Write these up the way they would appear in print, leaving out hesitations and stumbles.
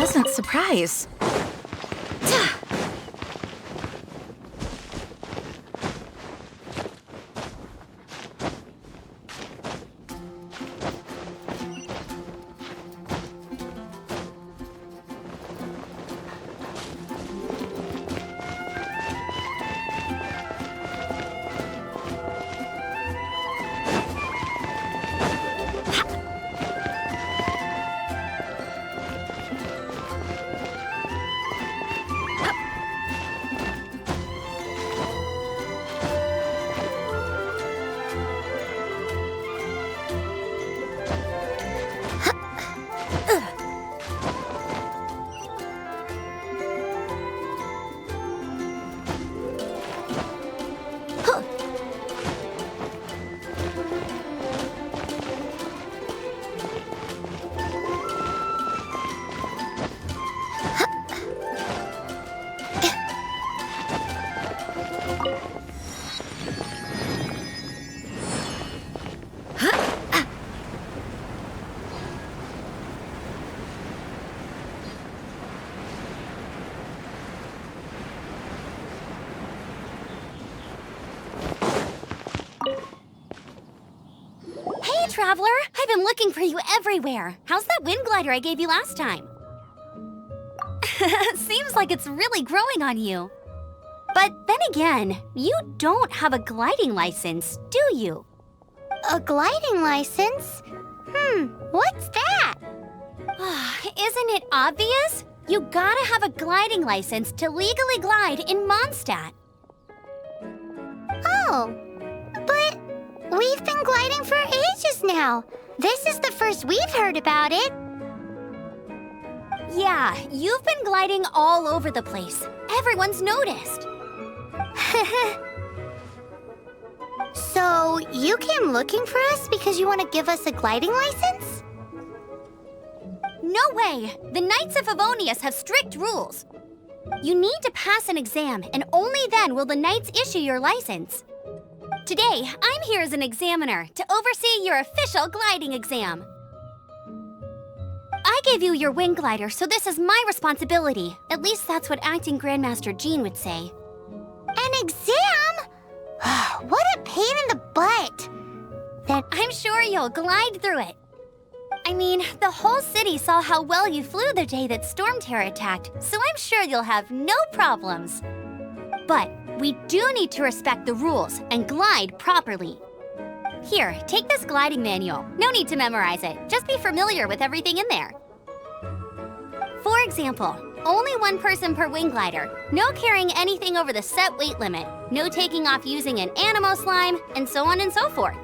pleasant surprise. Traveler, I've been looking for you everywhere. How's that wind glider I gave you last time? Seems like it's really growing on you. But then again, you don't have a gliding license, do you? A gliding license? What's that? Isn't it obvious? You gotta have a gliding license to legally glide in Mondstadt. Oh, but we've been gliding for ages now. This is the first we've heard about it. Yeah, you've been gliding all over the place. Everyone's noticed. So, you came looking for us because you want to give us a gliding license? No way! The Knights of Favonius have strict rules. You need to pass an exam, and only then will the Knights issue your license. Today, I'm here as an examiner to oversee your official gliding exam. I gave you your wing glider, so this is my responsibility. At least that's what Acting Grandmaster Jean would say. An exam? What a pain in the butt. Then I'm sure you'll glide through it. I mean, the whole city saw how well you flew the day that Storm Terror attacked, so I'm sure you'll have no problems. But we do need to respect the rules and glide properly. Here, take this gliding manual. No need to memorize it. Just be familiar with everything in there. For example, only one person per wing glider, no carrying anything over the set weight limit, no taking off using an animo slime, and so on and so forth.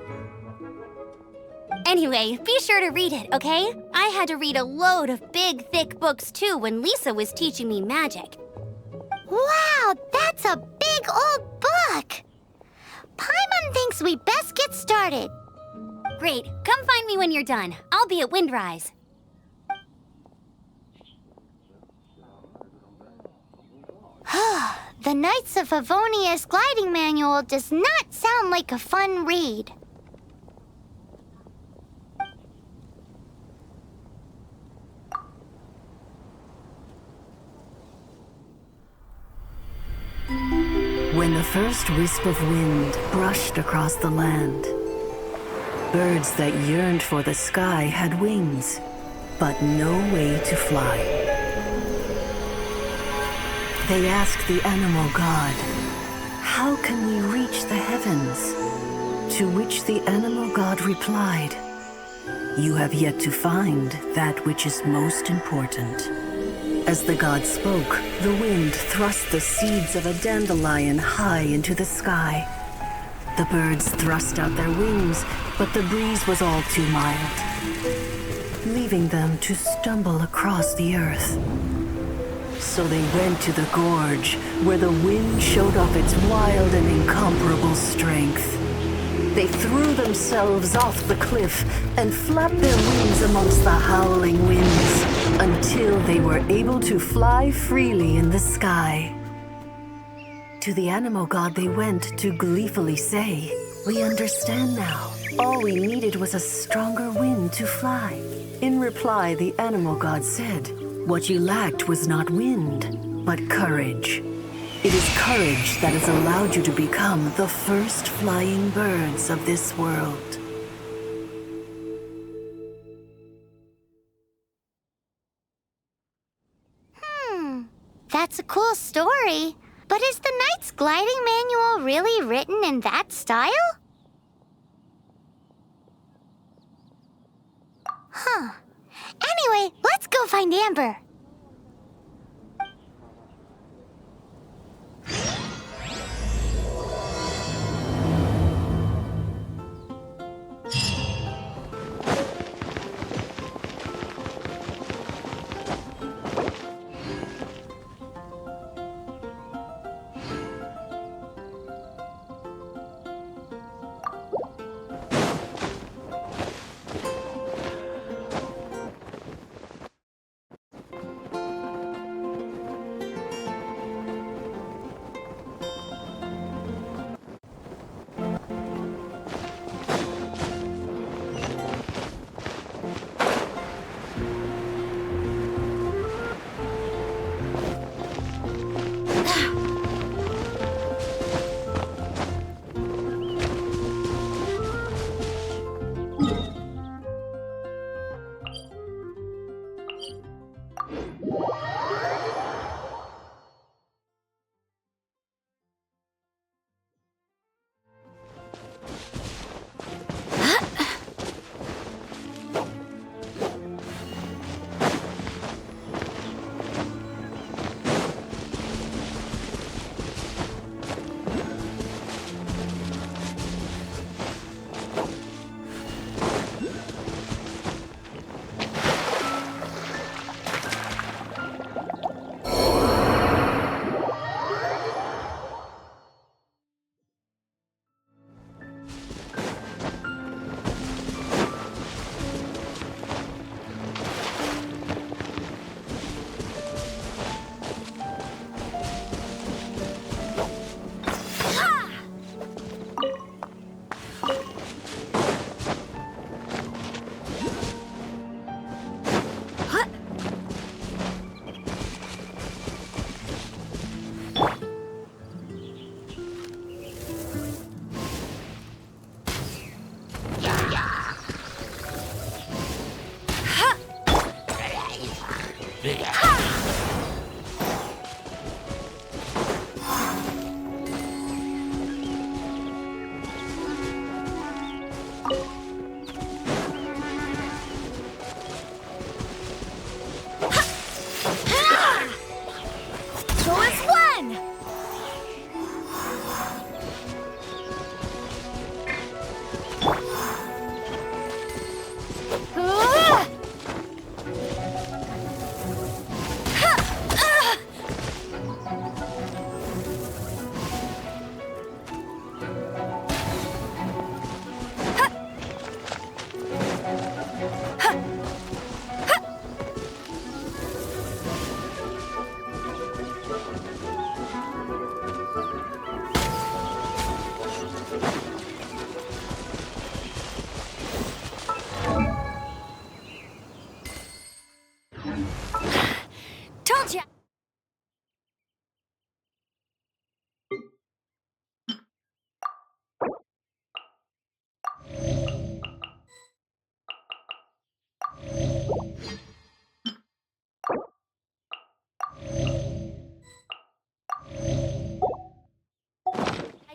Anyway, be sure to read it, okay? I had to read a load of big, thick books too when Lisa was teaching me magic. Wow, that's a big old book! Paimon thinks we best get started. Great, come find me when you're done. I'll be at Windrise. The Knights of Favonius gliding manual does not sound like a fun read. When the first wisp of wind brushed across the land, birds that yearned for the sky had wings, but no way to fly. They asked the animal god, "How can we reach the heavens?" To which the animal god replied, "You have yet to find that which is most important." As the god spoke, the wind thrust the seeds of a dandelion high into the sky. The birds thrust out their wings, but the breeze was all too mild, leaving them to stumble across the earth. So they went to the gorge, where the wind showed off its wild and incomparable strength. They threw themselves off the cliff and flapped their wings amongst the howling winds until they were able to fly freely in the sky. To the animal god they went to gleefully say, "We understand now. All we needed was a stronger wind to fly." In reply, the animal god said, What you lacked was not wind, but courage. It is courage that has allowed you to become the first flying birds of this world. That's a cool story. But is the Knight's gliding manual really written in that style? Huh. Anyway, let's go find Amber.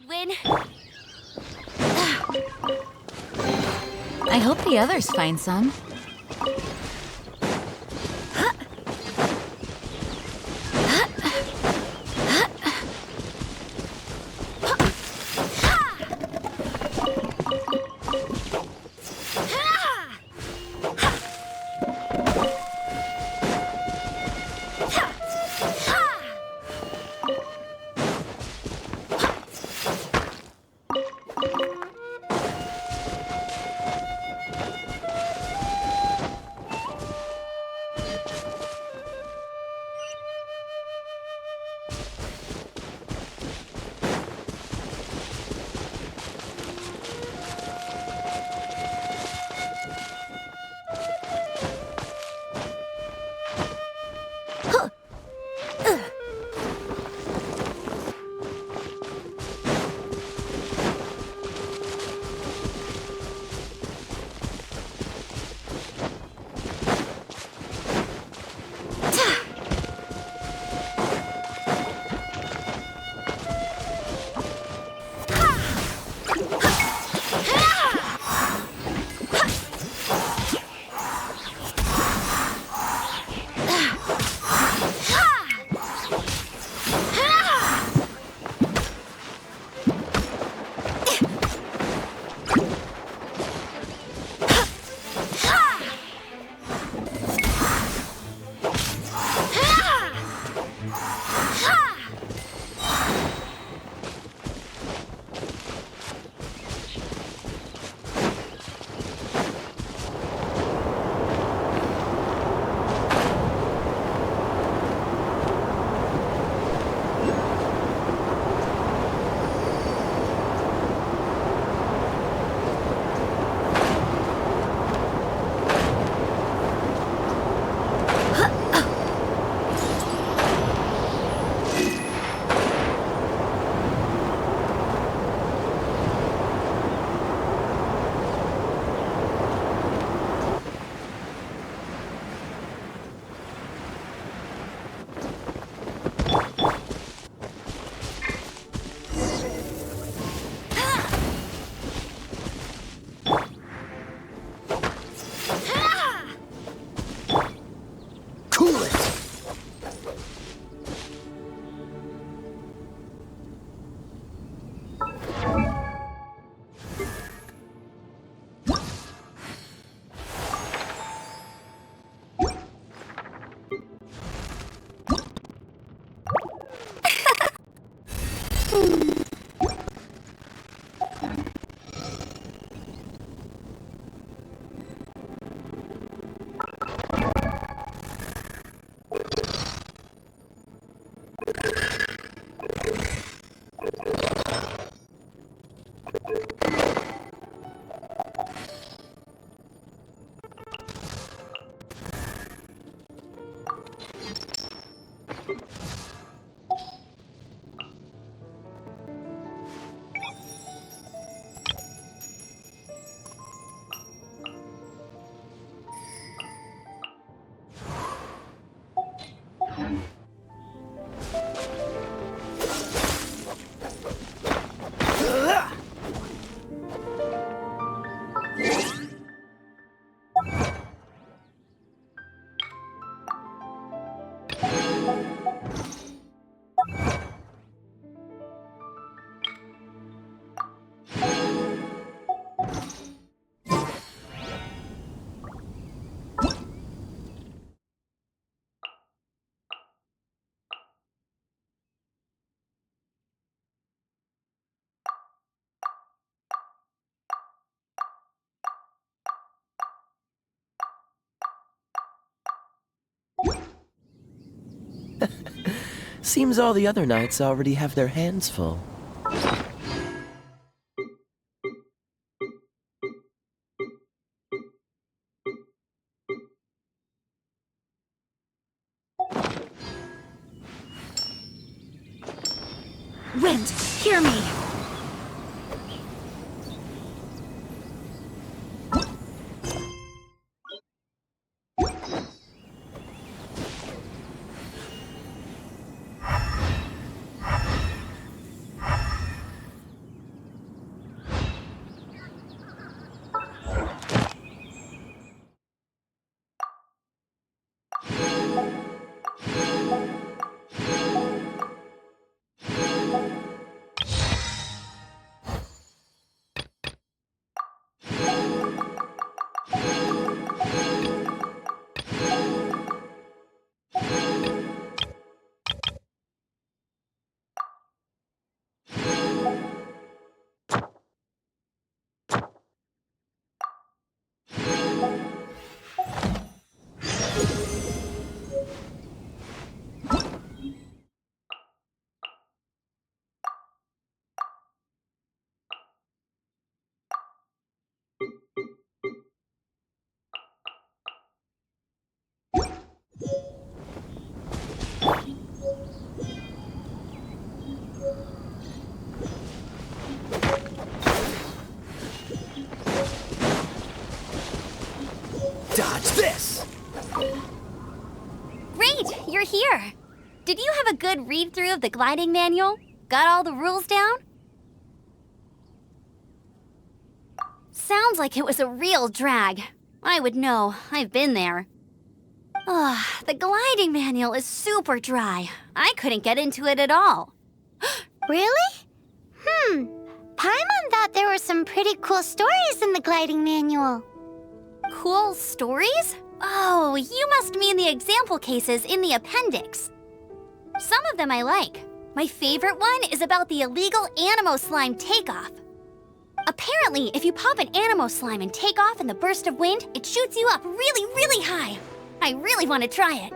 Win. I hope the others find some. Seems all the other knights already have their hands full. Wind, hear me! Dodge this! Great, you're here. Did you have a good read-through of the gliding manual? Got all the rules down? Sounds like it was a real drag. I would know. I've been there. Ugh, the gliding manual is super dry. I couldn't get into it at all. Really? Paimon thought there were some pretty cool stories in the gliding manual. Cool stories? Oh, you must mean the example cases in the appendix. Some of them I like. My favorite one is about the illegal Animo Slime takeoff. Apparently, if you pop an Animo Slime and take off in the burst of wind, it shoots you up really, really high. I really want to try it.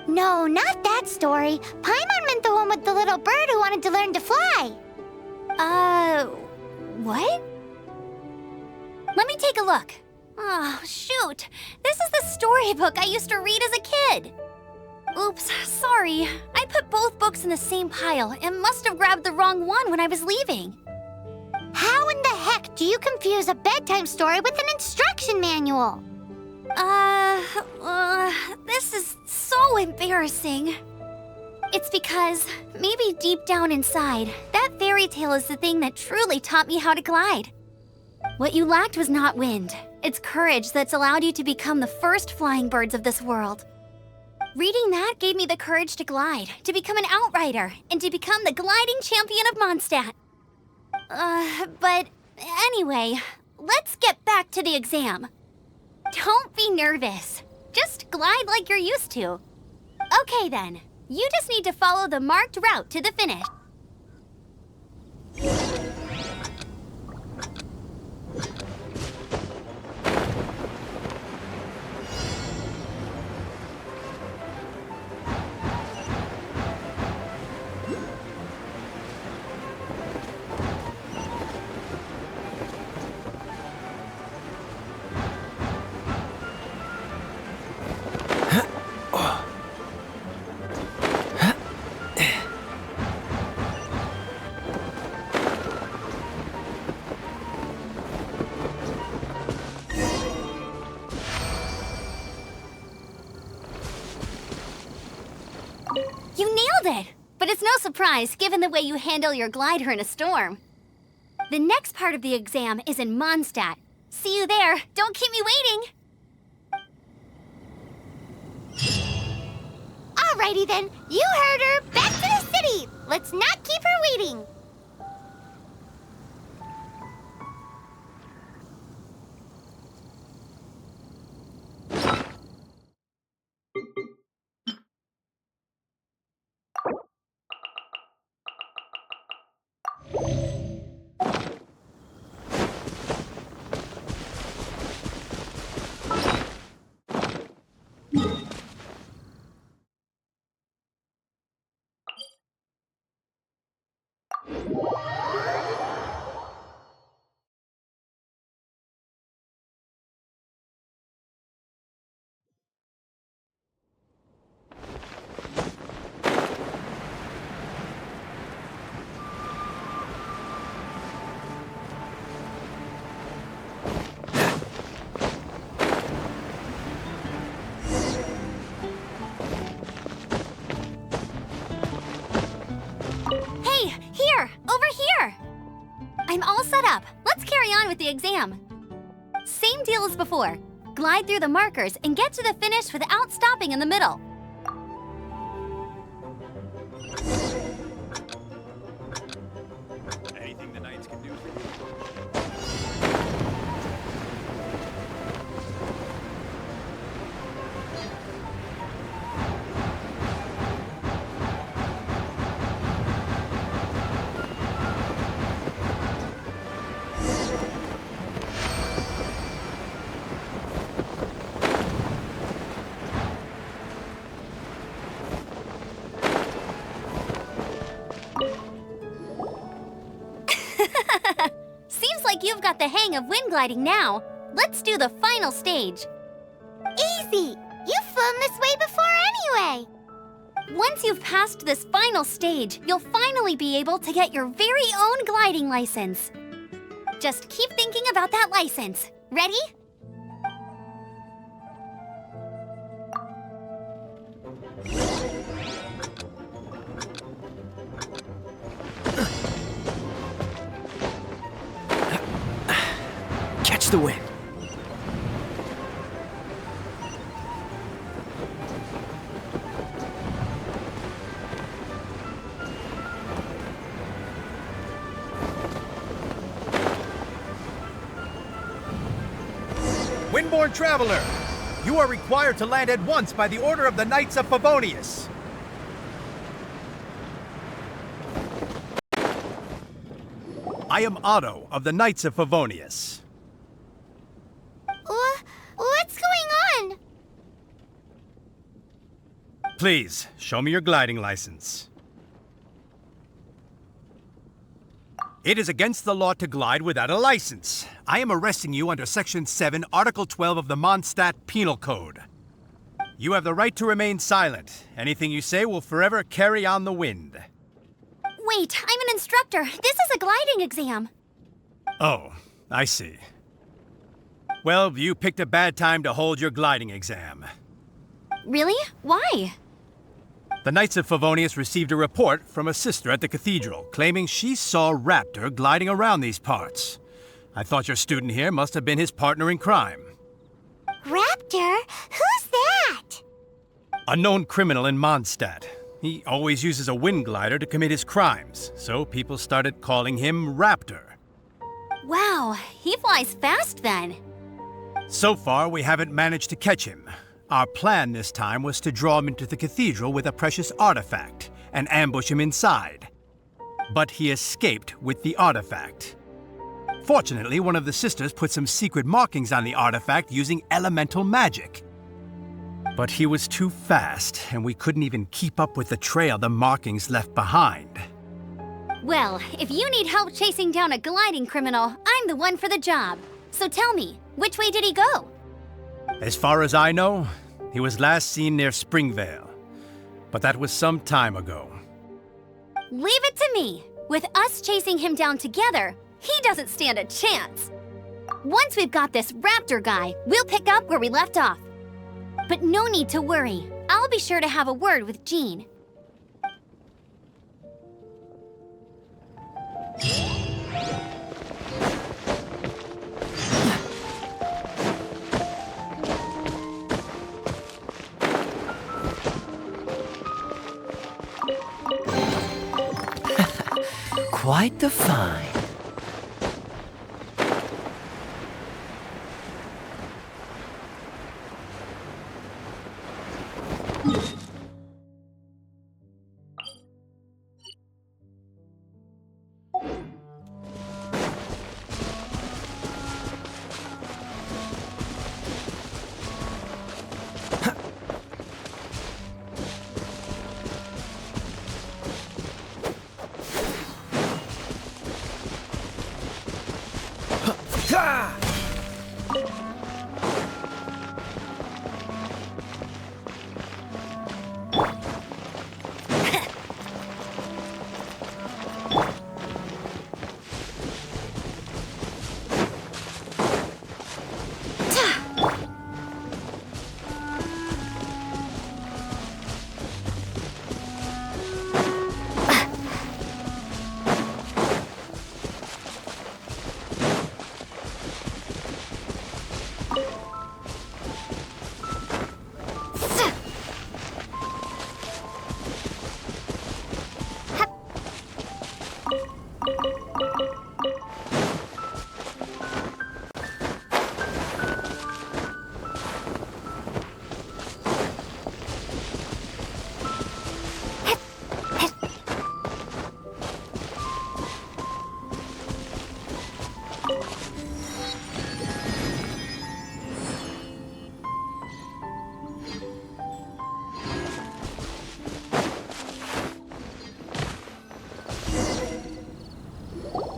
No, not that story. Paimon meant the one with the little bird who wanted to learn to fly. What? Let me take a look. Oh, shoot. This is the storybook I used to read as a kid. Oops, sorry. I put both books in the same pile and must have grabbed the wrong one when I was leaving. How in the heck do you confuse a bedtime story with an instruction manual? This is so embarrassing. It's because, maybe deep down inside, that fairy tale is the thing that truly taught me how to glide. What you lacked was not wind. It's courage that's allowed you to become the first flying birds of this world. Reading that gave me the courage to glide, to become an outrider, and to become the gliding champion of Mondstadt. But anyway, let's get back to the exam. Don't be nervous. Just glide like you're used to. Okay then, you just need to follow the marked route to the finish. nailed it! But it's no surprise, given the way you handle your glider in a storm. The next part of the exam is in Mondstadt. See you there. Don't keep me waiting! Alrighty then, you heard her. Back to the city. Let's not keep her waiting. Hey, here! Over here! I'm all set up. Let's carry on with the exam. Same deal as before. Glide through the markers and get to the finish without stopping in the middle. Anything the Knights can do for Seems like you've got the hang of wind gliding now. Let's do the final stage. Easy. You've flown this way before anyway. Once you've passed this final stage, you'll finally be able to get your very own gliding license. Just keep thinking about that license. Ready? Catch the wind. Windborne Traveler! You are required to land at once by the order of the Knights of Favonius. I am Otto of the Knights of Favonius. What's going on? Please, show me your gliding license. It is against the law to glide without a license. I am arresting you under Section 7, Article 12 of the Mondstadt Penal Code. You have the right to remain silent. Anything you say will forever carry on the wind. Wait, I'm an instructor. This is a gliding exam. Oh, I see. Well, you picked a bad time to hold your gliding exam. Really? Why? The Knights of Favonius received a report from a sister at the cathedral claiming she saw Raptor gliding around these parts. I thought your student here must have been his partner in crime. Raptor? Who's that? A known criminal in Mondstadt. He always uses a wind glider to commit his crimes, so people started calling him Raptor. Wow, he flies fast then. So far, we haven't managed to catch him. Our plan this time was to draw him into the cathedral with a precious artifact and ambush him inside. But he escaped with the artifact. Fortunately, one of the sisters put some secret markings on the artifact using elemental magic. But he was too fast, and we couldn't even keep up with the trail the markings left behind. Well, if you need help chasing down a gliding criminal, I'm the one for the job. So tell me, which way did he go? As far as I know, he was last seen near Springvale. But that was some time ago. Leave it to me. With us chasing him down together, he doesn't stand a chance. Once we've got this Raptor guy, we'll pick up where we left off. But no need to worry. I'll be sure to have a word with Jean. quite the find.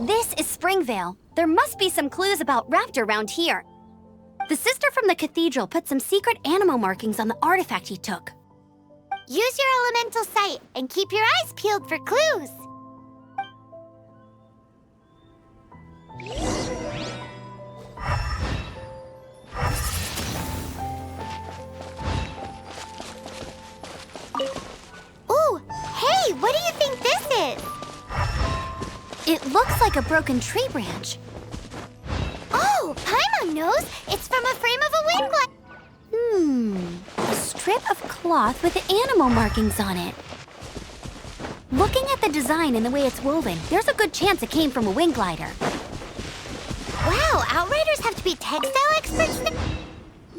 This is Springvale. There must be some clues about Raptor around here. The sister from the cathedral put some secret animal markings on the artifact he took. Use your elemental sight and keep your eyes peeled for clues. Ooh, hey, what do you think this is? It looks like a broken tree branch. Oh, Paimon knows. It's from a frame of a wing glider. A strip of cloth with animal markings on it. Looking at the design and the way it's woven, there's a good chance it came from a wing glider. Wow, Outriders have to be textile experts now?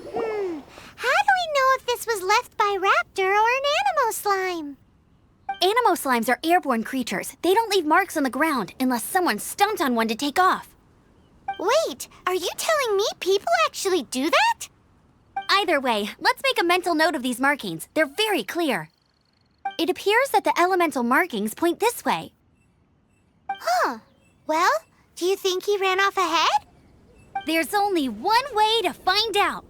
How do we know if this was left by Raptor or an animal slime? Animo slimes are airborne creatures. They don't leave marks on the ground unless someone stomped on one to take off. Wait, are you telling me people actually do that? Either way, let's make a mental note of these markings. They're very clear. It appears that the elemental markings point this way. Huh. Well, do you think he ran off ahead? There's only one way to find out.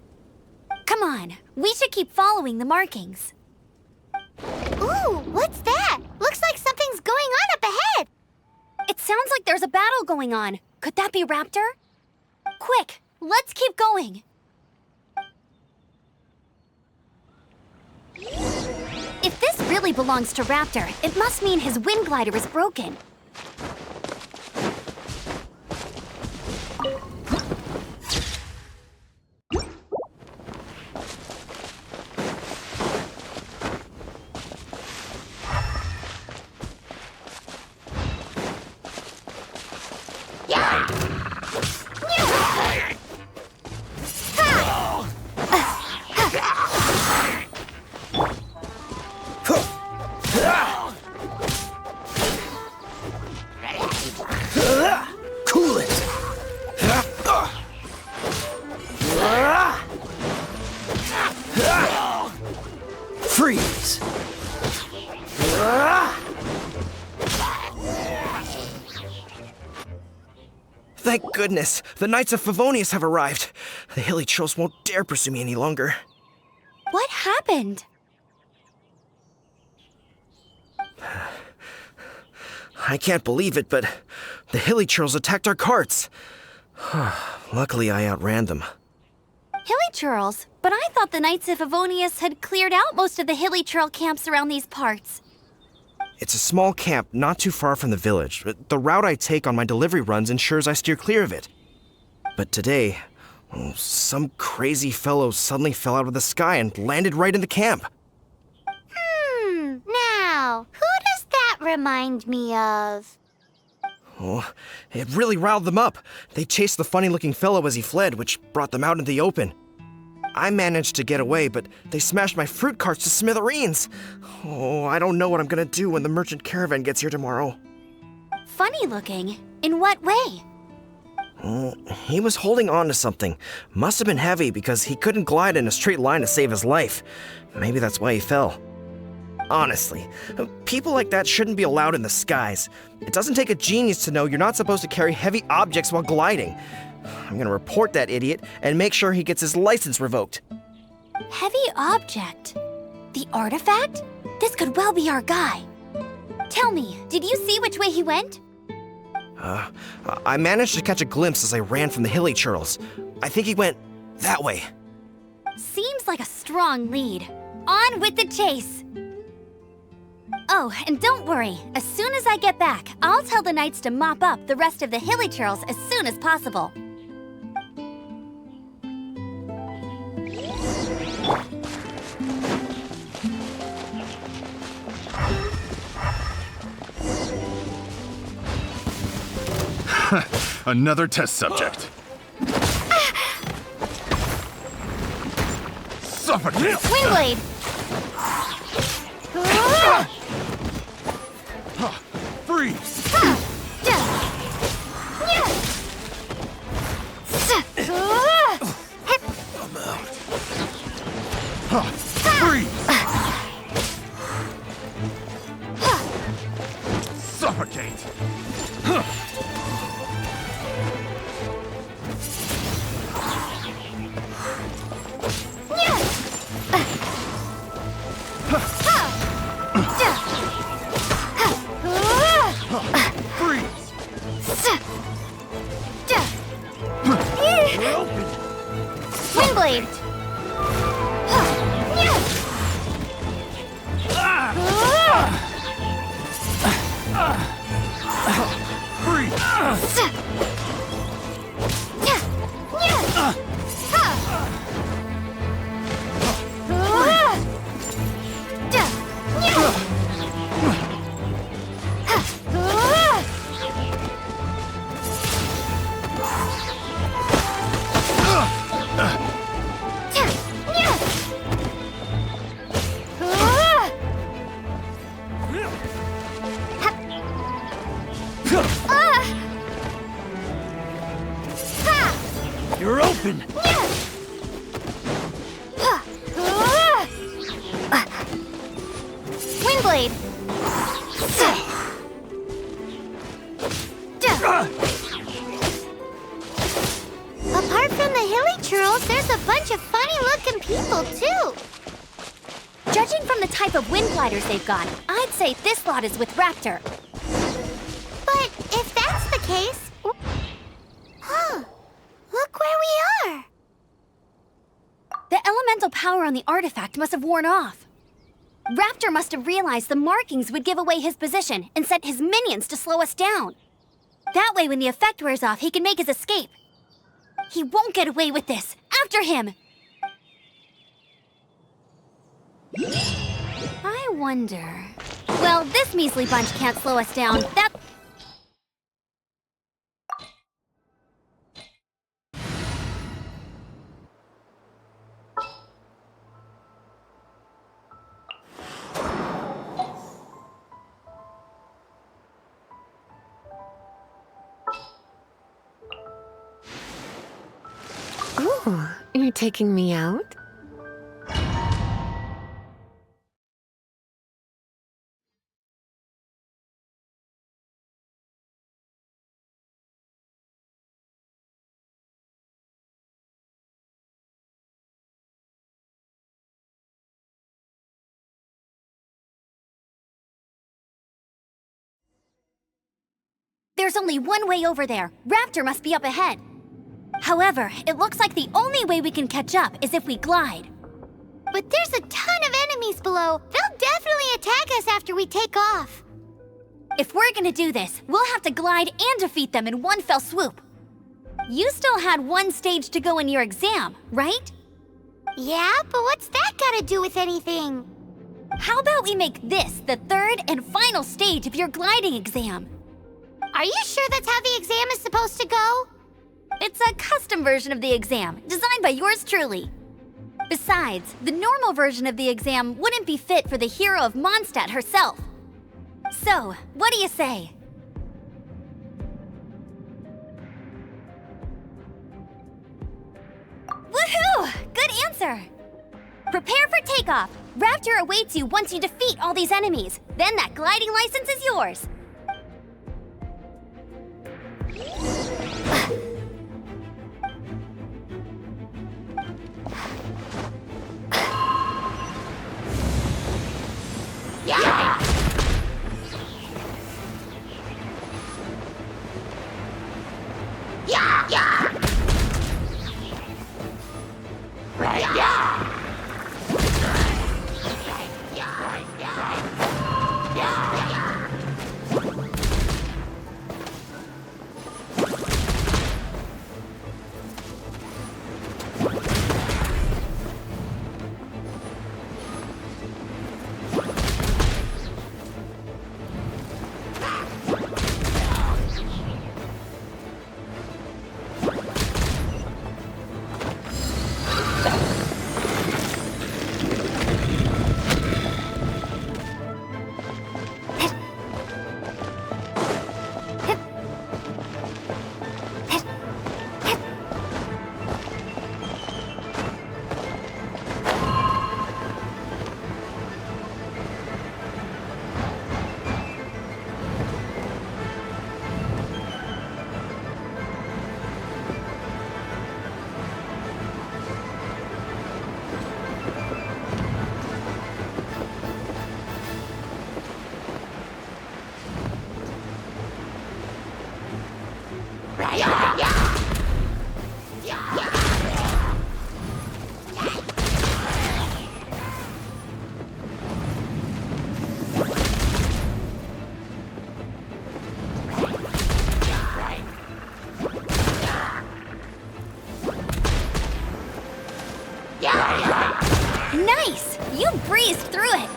Come on, we should keep following the markings. Ooh, what's that? Looks like something's going on up ahead. It sounds like there's a battle going on. Could that be Raptor? Quick, let's keep going. If this really belongs to Raptor, it must mean his wind glider is broken. Cool it! Freeze! Thank goodness, the Knights of Favonius have arrived. The hilly trolls won't dare pursue me any longer. What happened? I can't believe it, but the hilly trolls attacked our carts. Luckily, I outran them. Hilly churls? But I thought the Knights of Favonius had cleared out most of the hilly churl camps around these parts. It's a small camp not too far from the village. The route I take on my delivery runs ensures I steer clear of it. But today, some crazy fellow suddenly fell out of the sky and landed right in the camp. Now, who does that remind me of? Oh, it really riled them up. They chased the funny-looking fellow as he fled, which brought them out into the open. I managed to get away, but they smashed my fruit carts to smithereens. Oh, I don't know what I'm gonna do when the merchant caravan gets here tomorrow. Funny looking? In what way? He was holding on to something. Must have been heavy because he couldn't glide in a straight line to save his life. Maybe that's why he fell. Honestly, people like that shouldn't be allowed in the skies. It doesn't take a genius to know you're not supposed to carry heavy objects while gliding. I'm gonna report that idiot and make sure he gets his license revoked. Heavy object? The artifact? This could well be our guy. Tell me, did you see which way he went? I managed to catch a glimpse as I ran from the hilly churls. I think he went that way. Seems like a strong lead. On with the chase! Oh, and don't worry. As soon as I get back, I'll tell the knights to mop up the rest of the hilly churls as soon as possible. Another test subject. Suffocate! Windblade! Freeze! Freeze! Suffocate! Freeze! Windblade! You're open! Windblade! Apart from the hilly churls, there's a bunch of funny-looking people, too. Judging from the type of wind gliders they've got, I'd say this lot is with Raptor. But if that's the case... Huh. Look where we are. The elemental power on the artifact must have worn off. Raptor must have realized the markings would give away his position and sent his minions to slow us down. That way, when the effect wears off, he can make his escape. He won't get away with this. After him! I wonder... Well, this measly bunch can't slow us down. That... Oh, you're taking me out? There's only one way over there. Raptor must be up ahead. However, it looks like the only way we can catch up is if we glide. But there's a ton of enemies below. They'll definitely attack us after we take off. If we're gonna do this, we'll have to glide and defeat them in one fell swoop. You still had one stage to go in your exam, right? Yeah, but what's that got to do with anything? How about we make this the third and final stage of your gliding exam? Are you sure that's how the exam is supposed to go? It's a custom version of the exam, designed by yours truly. Besides, the normal version of the exam wouldn't be fit for the hero of Mondstadt herself. So, what do you say? Woohoo! Good answer! Prepare for takeoff! Raptor awaits you once you defeat all these enemies. Then that gliding license is yours. Nice! You breezed through it!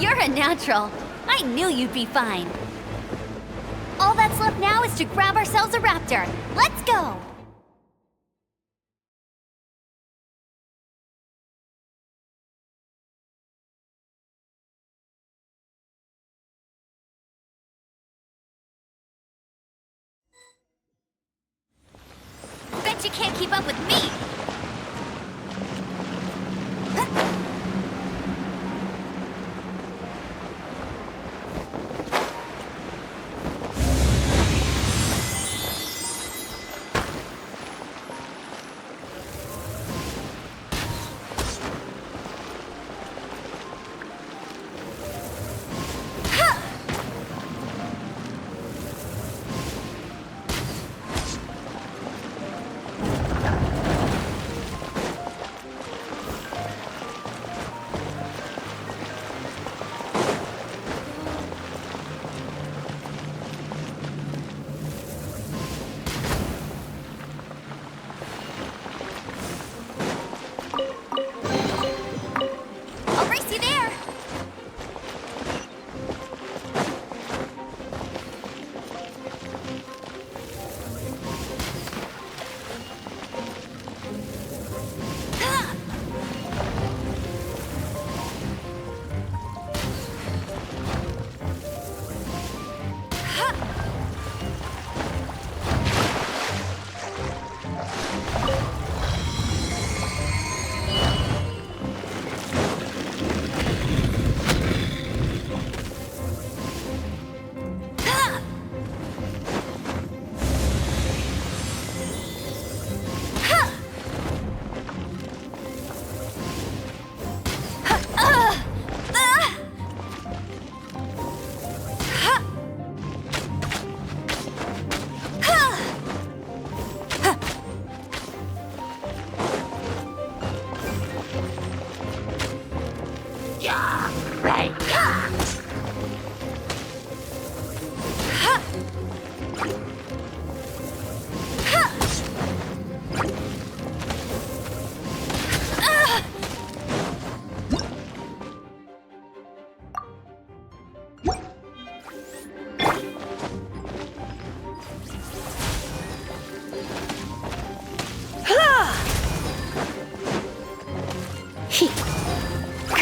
You're a natural. I knew you'd be fine. All that's left now is to grab ourselves a raptor. Let's go! Bet you can't keep up with me!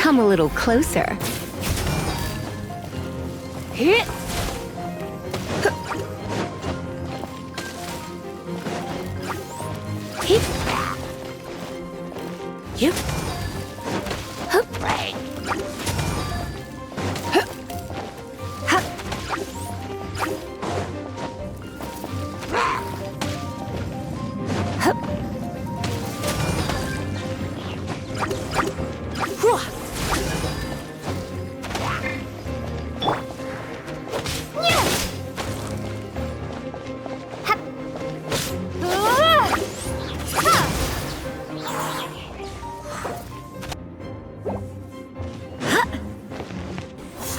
Come a little closer. Hit! Hit! Yep. Hup. Hup. Hup. Hup. Whew.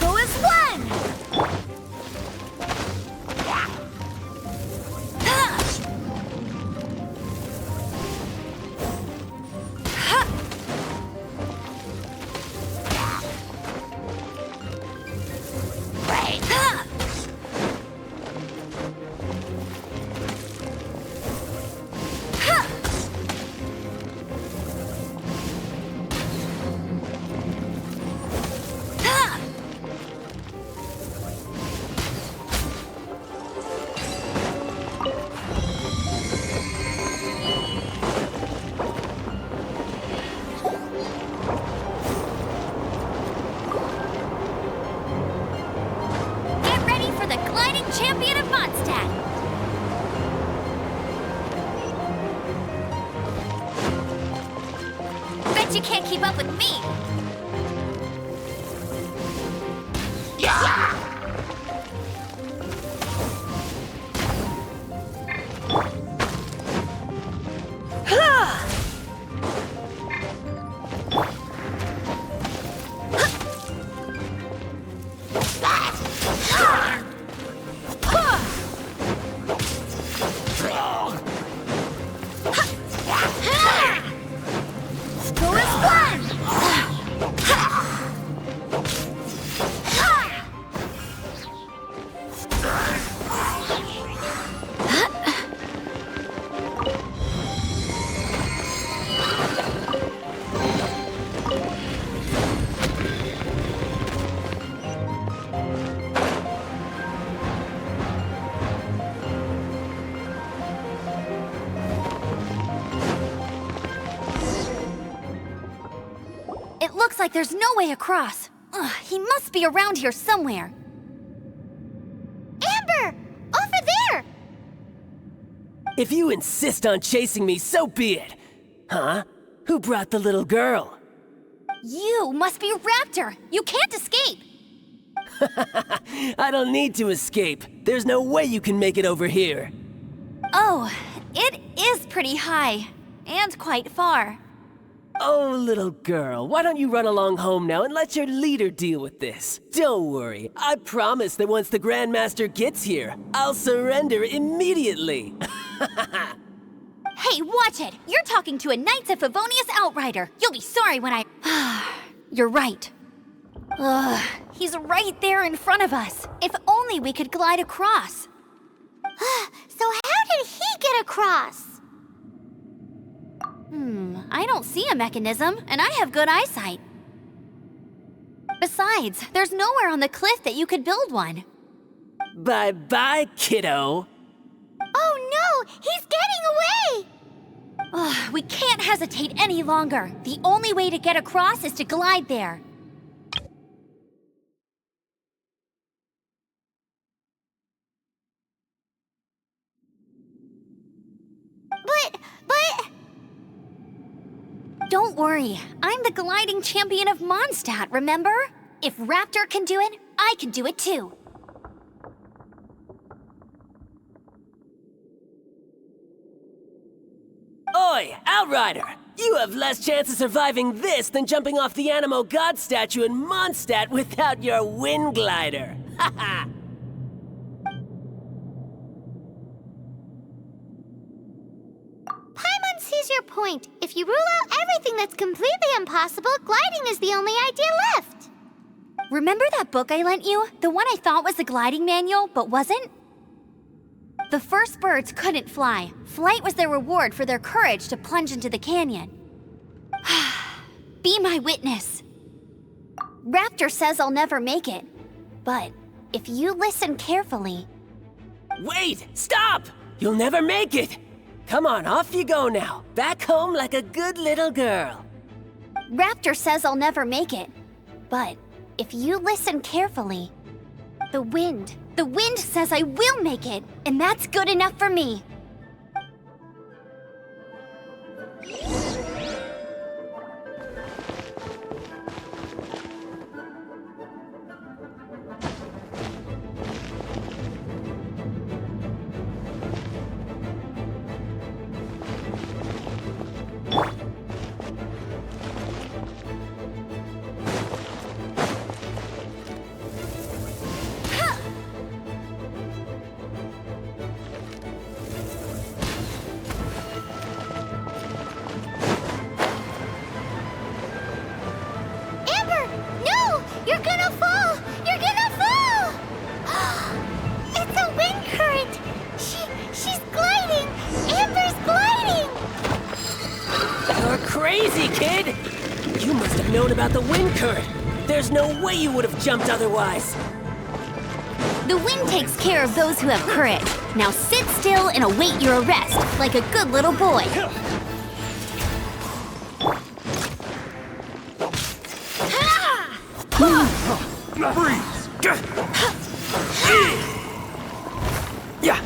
Go as one! Get ready for the gliding champion of Mondstadt! Bet you can't keep up with me! Go as one! It looks like there's no way across. Ugh, he must be around here somewhere. Amber! Over there! If you insist on chasing me, so be it. Huh? Who brought the little girl? You must be Raptor. You can't escape. I don't need to escape. There's no way you can make it over here. Oh, it is pretty high. And quite far. Oh, little girl, why don't you run along home now and let your leader deal with this? Don't worry, I promise that once the Grandmaster gets here, I'll surrender immediately. Hey, watch it! You're talking to a Knights of Favonius outrider. You'll be sorry when I... You're right. Ugh, he's right there in front of us. If only we could glide across. So how did he get across? I don't see a mechanism, and I have good eyesight. Besides, there's nowhere on the cliff that you could build one. Bye-bye, kiddo. Oh no! He's getting away! Ugh, we can't hesitate any longer. The only way to get across is to glide there. But... Don't worry, I'm the gliding champion of Mondstadt, remember? If Raptor can do it, I can do it too. Oi, Outrider! You have less chance of surviving this than jumping off the Animo God statue in Mondstadt without your wind glider. Haha! Paimon sees your point. If you rule out everything that's completely impossible, gliding is the only idea left. Remember that book I lent you? The one I thought was the gliding manual, but wasn't? The first birds couldn't fly. Flight was their reward for their courage to plunge into the canyon. Be my witness. Raptor says I'll never make it. But if you listen carefully... Wait! Stop! You'll never make it! Come on, off you go now. Back home like a good little girl. Raptor says I'll never make it. But if you listen carefully... The wind says I will make it, and that's good enough for me. Amber! No! You're gonna fall! You're gonna fall! It's a wind current! She's gliding! Amber's gliding! You're crazy, kid! You must have known about the wind current. There's no way you would have jumped otherwise. The wind takes care of those who have courage. Now sit still and await your arrest, like a good little boy. Freeze! Yeah.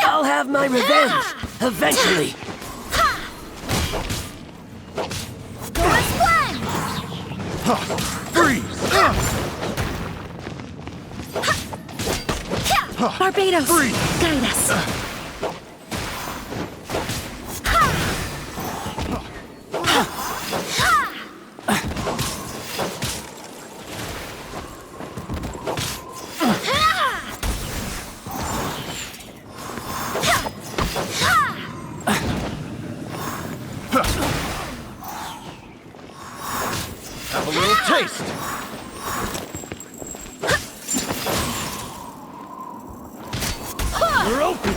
I'll have my revenge eventually. Freeze! Barbados, Freeze! guide us. Have a little taste! We're open!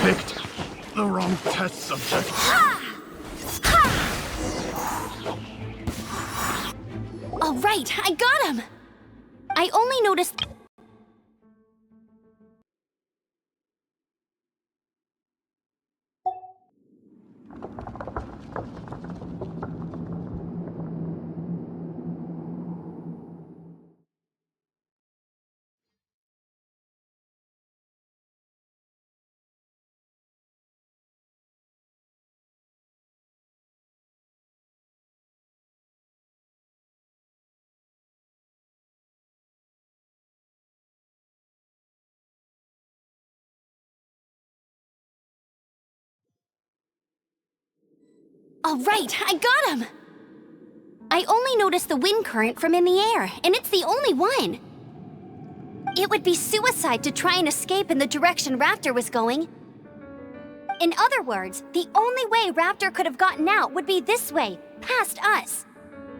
Picked the wrong test subject. All right, I got him! I only noticed... All right, I got him! I only noticed the wind current from in the air, and it's the only one. It would be suicide to try and escape in the direction Raptor was going. In other words, the only way Raptor could have gotten out would be this way, past us.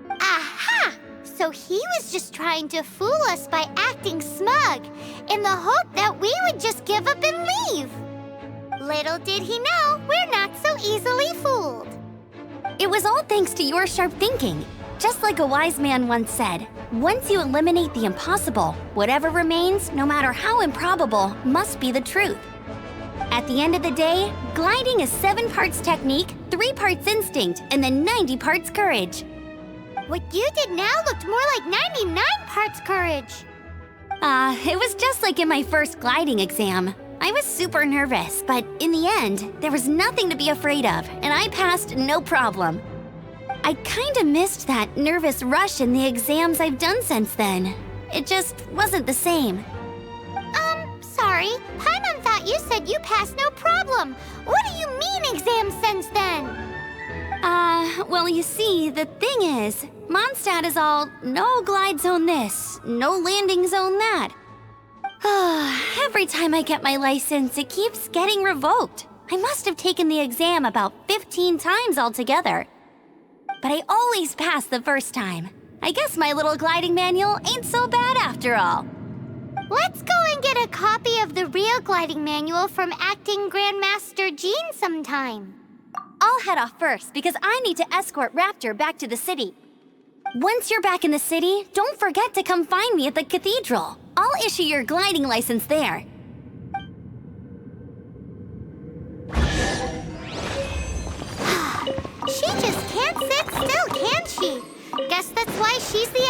Aha! So he was just trying to fool us by acting smug, in the hope that we would just give up and leave. Little did he know, we're not so easily fooled. It was all thanks to your sharp thinking. Just like a wise man once said, once you eliminate the impossible, whatever remains, no matter how improbable, must be the truth. At the end of the day, gliding is 7 parts technique, 3 parts instinct, and then 90 parts courage. What you did now looked more like 99 parts courage. It was just like in my first gliding exam. I was super nervous, but in the end, there was nothing to be afraid of, and I passed no problem. I kinda missed that nervous rush in the exams I've done since then. It just wasn't the same. Sorry. Paimon thought you said you passed no problem. What do you mean exam since then? Well, you see, the thing is, Mondstadt is all no glide zone this, no landing zone that. Every time I get my license, it keeps getting revoked. I must have taken the exam about 15 times altogether. But I always pass the first time. I guess my little gliding manual ain't so bad after all. Let's go and get a copy of the real gliding manual from Acting Grandmaster Jean sometime. I'll head off first because I need to escort Raptor back to the city. Once you're back in the city, don't forget to come find me at the cathedral. I'll issue your gliding license there. She just can't sit still, can she? Guess that's why she's the